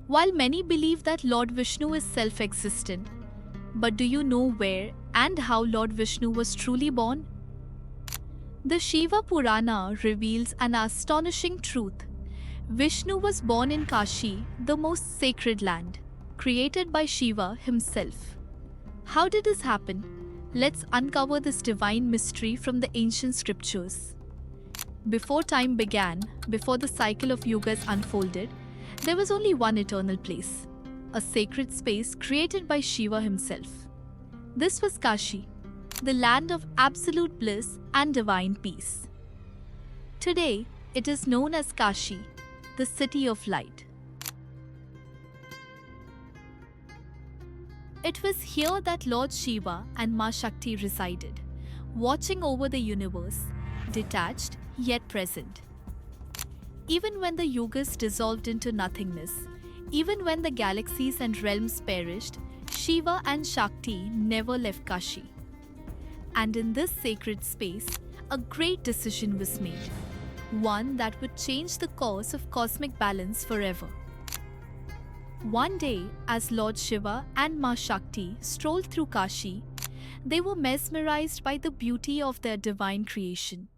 While many believe that Lord Vishnu is self existent, but do you know where and how Lord Vishnu was truly born? The Shiva Purana reveals an astonishing truth. Vishnu was born in Kashi, the most sacred land, created by Shiva himself. How did this happen? Let's uncover this divine mystery from the ancient scriptures. Before time began, before the cycle of yugas unfolded, there was only one eternal place, a sacred space created by Shiva himself. This was Kashi, the land of absolute bliss and divine peace. Today, it is known as Kashi, the city of light. It was here that Lord Shiva and Ma Shakti resided, watching over the universe, detached yet present. Even when the yugas dissolved into nothingness, even when the galaxies and realms perished, Shiva and Shakti never left Kashi. And in this sacred space, a great decision was made, one that would change the course of cosmic balance forever. One day, as Lord Shiva and Ma Shakti strolled through Kashi, they were mesmerized by the beauty of their divine creation.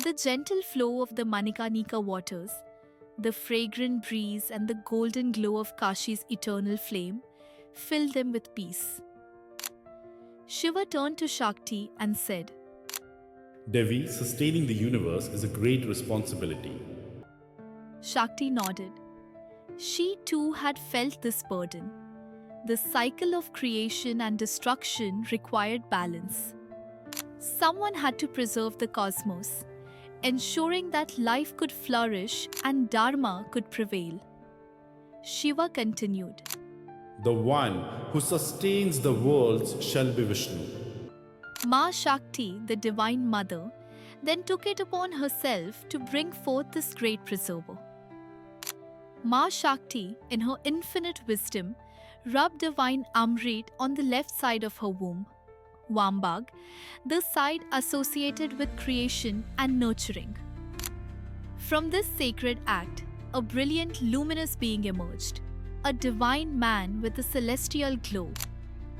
The gentle flow of the Manikanika waters, the fragrant breeze, and the golden glow of Kashi's eternal flame filled them with peace. Shiva turned to Shakti and said, Devi, sustaining the universe is a great responsibility. Shakti nodded. She too had felt this burden. The cycle of creation and destruction required balance. Someone had to preserve the cosmos, ensuring that life could flourish and Dharma could prevail. Shiva continued, The one who sustains the worlds shall be Vishnu. Ma Shakti, the Divine Mother, then took it upon herself to bring forth this great preserver. Ma Shakti, in her infinite wisdom, rubbed divine Amrit on the left side of her womb, Vambag, the side associated with creation and nurturing. From this sacred act, a brilliant luminous being emerged, a divine man with a celestial glow,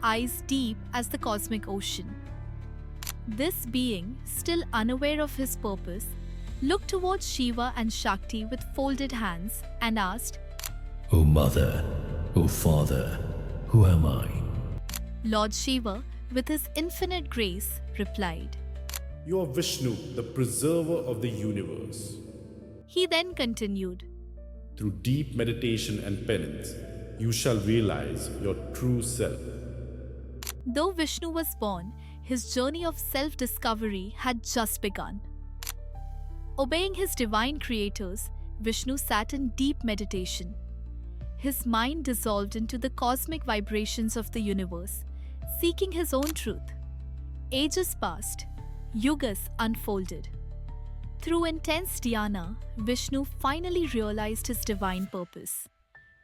eyes deep as the cosmic ocean. This being, still unaware of his purpose, looked towards Shiva and Shakti with folded hands and asked, O Mother, O Father, who am I? Lord Shiva, with his infinite grace, replied. You are Vishnu, the preserver of the universe. He then continued, Through deep meditation and penance, you shall realize your true self. Though Vishnu was born, his journey of self-discovery had just begun. Obeying his divine creators, Vishnu sat in deep meditation. His mind dissolved into the cosmic vibrations of the universe, seeking his own truth. Ages passed, yugas unfolded. Through intense dhyana, Vishnu finally realized his divine purpose: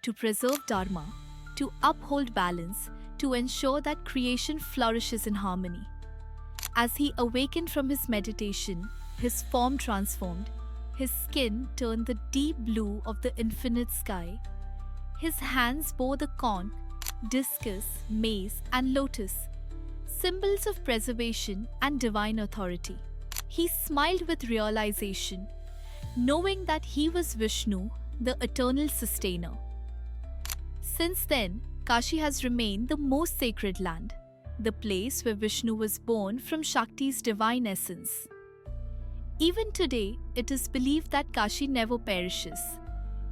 to preserve Dharma, to uphold balance, to ensure that creation flourishes in harmony. As he awakened from his meditation, his form transformed, his skin turned the deep blue of the infinite sky. His hands bore the conch, discus, mace, and lotus, symbols of preservation and divine authority. He smiled with realization, knowing that he was Vishnu, the eternal sustainer. Since then, Kashi has remained the most sacred land, the place where Vishnu was born from Shakti's divine essence. Even today, it is believed that Kashi never perishes.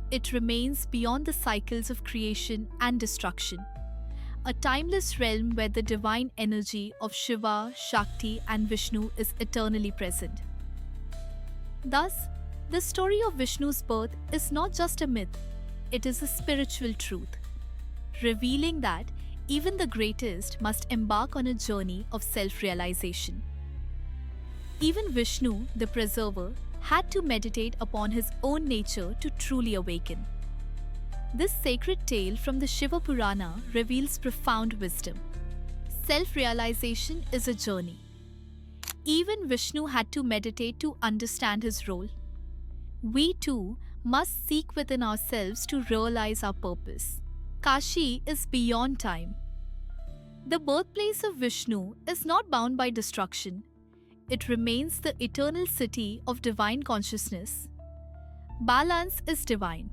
It remains beyond the cycles of creation and destruction, a timeless realm where the divine energy of Shiva, Shakti, and Vishnu is eternally present. Thus, the story of Vishnu's birth is not just a myth, it is a spiritual truth, revealing that even the greatest must embark on a journey of self-realization. Even Vishnu, the preserver, had to meditate upon his own nature to truly awaken. This sacred tale from the Shiva Purana reveals profound wisdom. Self-realization is a journey. Even Vishnu had to meditate to understand his role. We too must seek within ourselves to realize our purpose. Kashi is beyond time. The birthplace of Vishnu is not bound by destruction. It remains the eternal city of divine consciousness. Balance is divine.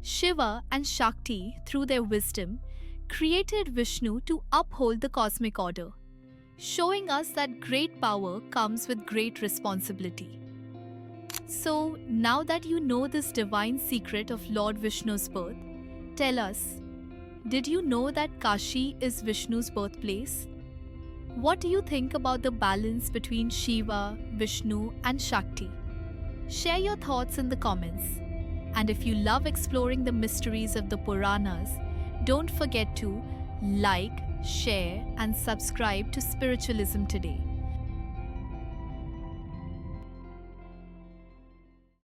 Shiva and Shakti, through their wisdom, created Vishnu to uphold the cosmic order, showing us that great power comes with great responsibility. So, now that you know this divine secret of Lord Vishnu's birth, tell us, did you know that Kashi is Vishnu's birthplace? What do you think about the balance between Shiva, Vishnu, and Shakti? Share your thoughts in the comments. And if you love exploring the mysteries of the Puranas, don't forget to like, share, and subscribe to Spiritualism Today.